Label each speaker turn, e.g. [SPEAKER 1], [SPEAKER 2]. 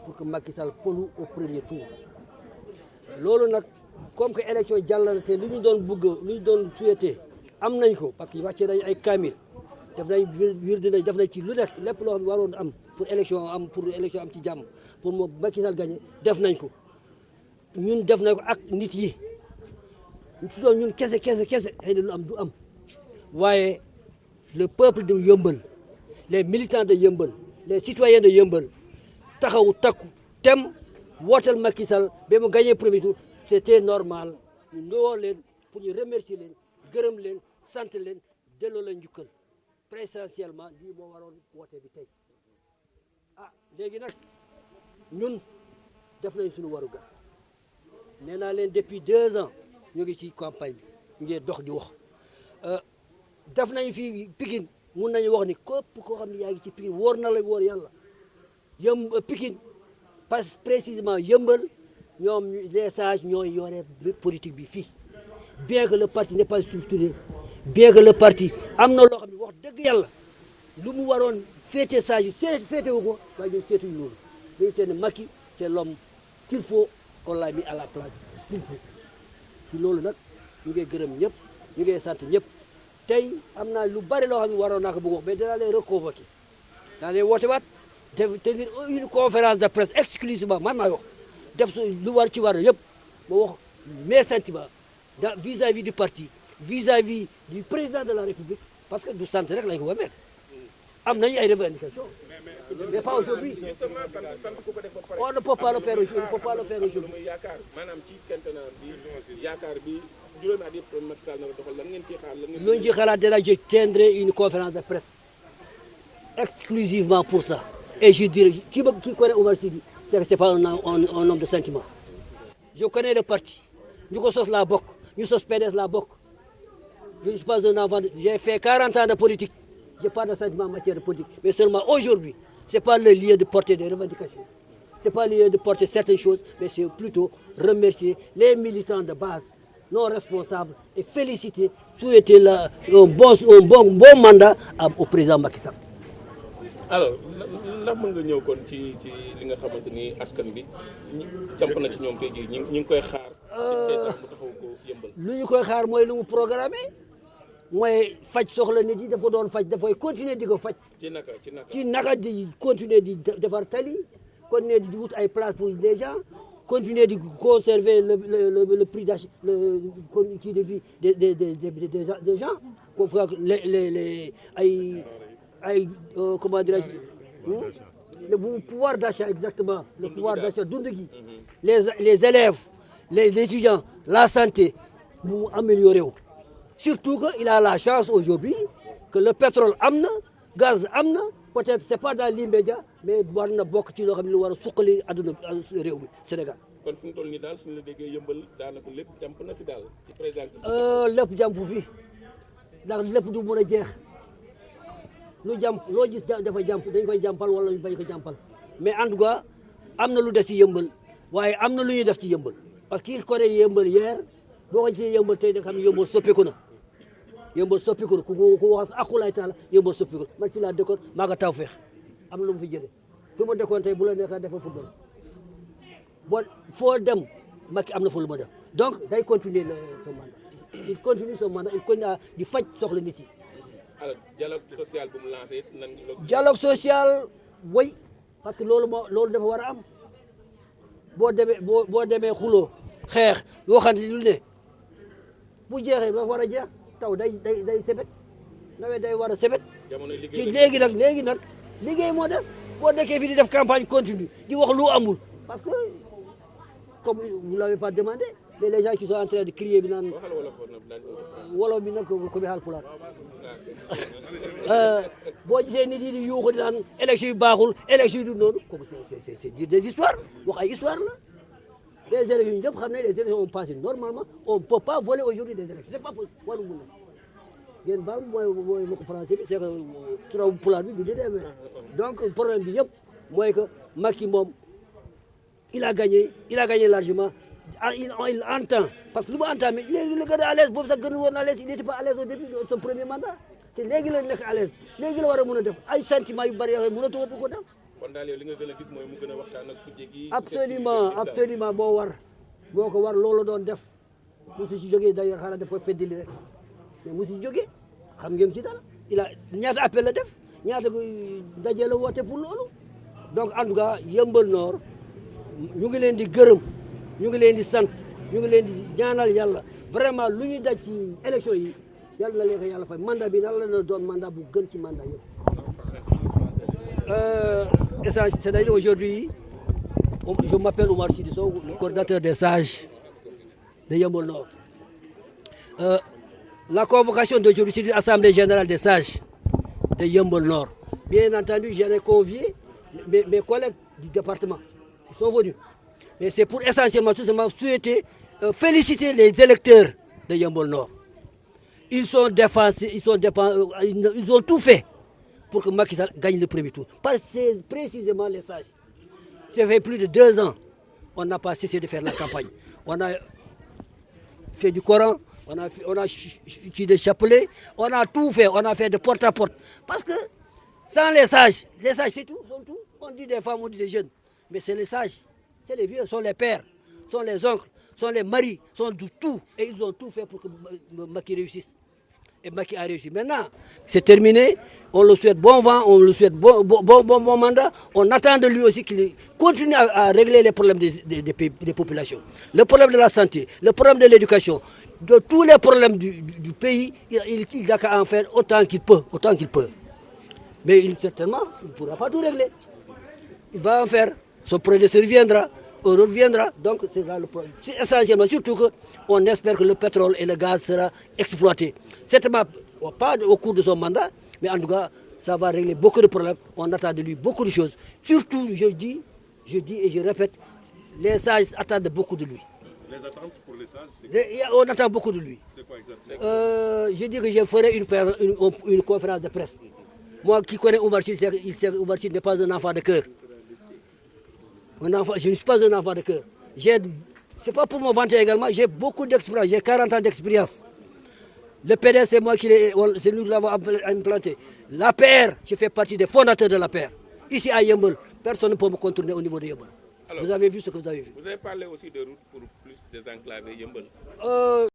[SPEAKER 1] pour que Macky Sall falu au premier tour loolu nag comme que élection jàll na te lu ñu doon bëgg lu ñu doon souhaité am nañ ko parce que wàccee nañ ay kaamil def nañ wirdu nañ def nañ ci lu nekk lépp loo xam ne waroon am pour élection am ci jàmm pour moom Macky Sall gagné def nañ ko ñun def nañ ko ak nit yi su doon ñun kese xëy na lu am du am waaye le peuple de Yeumbeul les militants de Yeumbeul les citoyens de Yeumbeul taxaw takku tem wooteel Macky Sall ba mu gagné premier tour c'était normal ñu nuyoo leen pour ñu remercier leen gërëm leen sant leen delloo leen njukkal présidentiellement lii moo waroon woote bi tey ah léegi nag ñun def nañ suñu warugar nee naa leen depuis 2 ans ñu ngi ci campagne bi ñu ngi dox di wax def nañ fii Pikine mun nañu wax ni képp koo xam ne yaa ngi ci Pikine wóor na la wóor yàlla Pikine parce que précisément Yeumbeul ñoom les sages ñooy yore politique bi fii bien que le parti n'est pas structuré bien que le parti am na loo xam ne wax dëgg yàlla lu mu waroon féete sage yi féetewu ko waaye ñun seetuñu loolu dañu seen Macky c'est l'homme qu'il faut qu'on l'a mis à la place qu'il faut ci loolu nag ñu ngi gërëm ñëpp ñu ngi sant ñëpp tey am naa lu bari loo xam ne waroon naa ko bëgg wax mais dinaa leen reconvoquer daa leen woote waat tenir une conférence de presse exclusivement man maa wax def lu war ci war yëpp ma wax mes sentiments vis-à-vis du parti vis-à-vis du président de la République parce que du sant rek lañ ko war a mel am nañu ay revendications mais pas aujourd'hui on ne peut pas le faire aujourd'hui on ne peut pas le faire aujourd'hui
[SPEAKER 2] maanaam ci quinquennat bi yaakaar bi juróomi at yëpp Macky Sall na la doxal lan ngeen ciy xaar
[SPEAKER 1] lu ñu ci xalaat dina je tiendrai une conférence de presse exclusivement pour ça et je dirais qui connaît Oumar Sy c'est pas un homme de sentiment je connais le parti ñu ko sos laa bokk ñu sos PDS laa bokk je ne suis pas un enfant j'ai fait 40 ans de politique j'ai pas de sentiment en matière de politique mais seulement aujourd'hui c'est pas le lieu de porter des revendications c'est pas le lieu de porter certaines choses mais c'est plutôt remercier les militants de base nos responsables et féliciter souhaiter un bon mandat au président Macky Sall.
[SPEAKER 2] alors ndax mën nga ñëw kon ci li nga xamante ni askan bi jàmp na ci ñoom tey jii ñu ngi koy xaar. mu taxaw ko Yeumbeul.
[SPEAKER 1] lu ñu koy xaar mooy lu mu programmé mooy faj soxla nit yi dafa doon faj dafay continuer di ko faj. ci naka di continuer di defar tali continuer di wut ay place pour les gens continuer di conserver le prix d'achat le kii de vie des gens comme les ay comment dirais-je le pouvoir d'achat exactement le pouvoir d'achat dund gi les élèves les étudiants la santé mu amélioré wu surtout que il a la chance aujourd'hui que le pétrole am na gaz am na peut-être c'est pas dans l'immédiat mais war na bokk ci loo xam ne lu war a suqali àdduna réew mi Sénégal.
[SPEAKER 2] kon fi mu toll nii daal suñu la déggee Yeumbeul daanaka lépp jàmp na fi daal ci président.
[SPEAKER 1] lépp jàmp fi ndax lépp du mën a jeex. lu jàmp loo gis dafa jàmp dañ koy jàmpal wala ñu bañ ko jàmpal mais en tout cas am na lu des ci Yeumbeul waaye am na lu ñuy def ci Yeumbeul parce que il connaît Yeumbeul hier boo ko gisee Yeumbeul tey da xam ne Yeumbeul soppeeku na ku wax akulaay taala Yeumbeul soppeeku man fi laa dëkkoon maa nga taw feex am na lu mu fi jëlee fi ma dëkkoon tey bu la neexee dafa football boo foo dem Macky am na fa lu ma def donc day continuer son mandat il continue son mandat il continue di faj soxla nit yi.
[SPEAKER 2] alors dialogue social bu mu lancé it nan.
[SPEAKER 1] dialogue social woy parce que loolu dafa war a am boo demee xuloo xeex waxante lu ne bu jeexee ba war a jeex taw day sebet nawet day war a sebet. ci léegi nag liggéey moo def boo nekkee fi di def campagne continue di wax lu amul parce que comme vous l'avez pas demandé mais les gens qui sont en train de crier bi naan wolof bi nag ko bi Haalpulaar boo gisee nit yi di yuuxu di naan élection yu baaxul élection yi du noonu kooku c'est dire des histoires wax ay histoire la les élections ñëpp xam ne les élections ont passé normalement on peut pas voler aujourd'hui des élections c'est pas possible waru mun na ngeen baal mooy ma ko français bi c'est que turaw pulaar bi du di demee donc problème bi yëpp mooy que Macky moom il a gagné largement il entend parce que lu mu entend mais léegi la gën a à l'aise boobu sax gën woon à l'aise il n'était pas à l'aise au début de son premier mandat te léegi la nekk à l'aise léegi la war a mën a def ay sentiments yu bari yoo xam ne mënatoo ko def
[SPEAKER 2] kon daal yow li nga gën a gis mooy mu gën a waxtaan ak kujje gi.
[SPEAKER 1] absolument boo ko war loolu doon def musu ci jógee d'ailleurs xanaa daf koy feddali rek mais musu ci jógee xam ngeen ci dara ñaata appel la def ñaata ndaje la woote pour loolu donc en tout cas Yeumbeul Nord ñu ngi leen di gërëm ñu ngi leen di sant ñu ngi leen di ñaanal yàlla vraiment lu ñu daj ci élection yi yàlla na leen ko yàlla fay mandat bi nan la na doon mandat bu gën ci mandat yëpp. C'est-à-dire aujourd'hui je m'appelle Oumar Sidi Sow, le coordinateur des sages de Yeumbeul Nord. La convocation d'aujourd'hui, c'est une assemblée générale des sages de Yeumbeul Nord. Bien entendu, j'en ai convié mes collègues du département. Ils sont venus. Mais c'est pour essentiellement, tout simplement, souhaiter, féliciter les électeurs de Yeumbeul Nord. Ils ont tout fait pour que Macky Sall gagne le premier tour. Parce que c'est précisément les sages. Ça fait plus de 2 ans, on n'a pas cessé de faire la campagne. On a fait du Coran, on a utilisé des chapelets, on a tout fait, on a fait de porte à porte. Parce que sans les sages c'est tout, sont tout. On dit des femmes, on dit des jeunes, mais c'est les sages, c'est les vieux, sont les pères, sont les oncles, sont les maris, sont de tout. Et ils ont tout fait pour que Macky réussisse. Et Macky a réussi. Maintenant, c'est terminé. On le souhaite bon vent, on le souhaite bon mandat. On attend de lui aussi qu'il continue à régler les problèmes des populations. Le problème de la santé, le problème de l'éducation, de tous les problèmes du pays, il a qu'à en faire autant qu'il peut. Mais certainement, il ne pourra pas tout régler. Il va en faire. Son prédécesseur viendra, Europe viendra. Donc c'est là le problème. C'est essentiellement, surtout qu'on espère que le pétrole et le gaz sera exploité. Certainement, pas au cours de son mandat, mais en tout cas, ça va régler beaucoup de problèmes. On attend de lui beaucoup de choses. Surtout, je dis et je répète, les sages attendent beaucoup de lui.
[SPEAKER 3] Les attentes pour les sages,
[SPEAKER 1] on attend beaucoup de lui.
[SPEAKER 3] c'est quoi exactement?
[SPEAKER 1] Je dis que je ferai une conférence de presse. Moi qui connais Oumar Sy, il sait que Oumar Sy n'est pas un enfant de cœur. Je ne suis pas un enfant de cœur. C'est pas pour me vanter également, j'ai beaucoup d'expérience, j'ai 40 ans d'expérience. Le PDS, c'est moi c'est nous qui l'avons implanté. L'APR, je fais partie des fondateurs de l'APR. Ici à Yeumbeul, personne ne peut me contourner au niveau de Yeumbeul. Vous avez vu ce que vous avez vu.
[SPEAKER 2] Vous avez parlé aussi de route pour plus désenclaver Yeumbeul.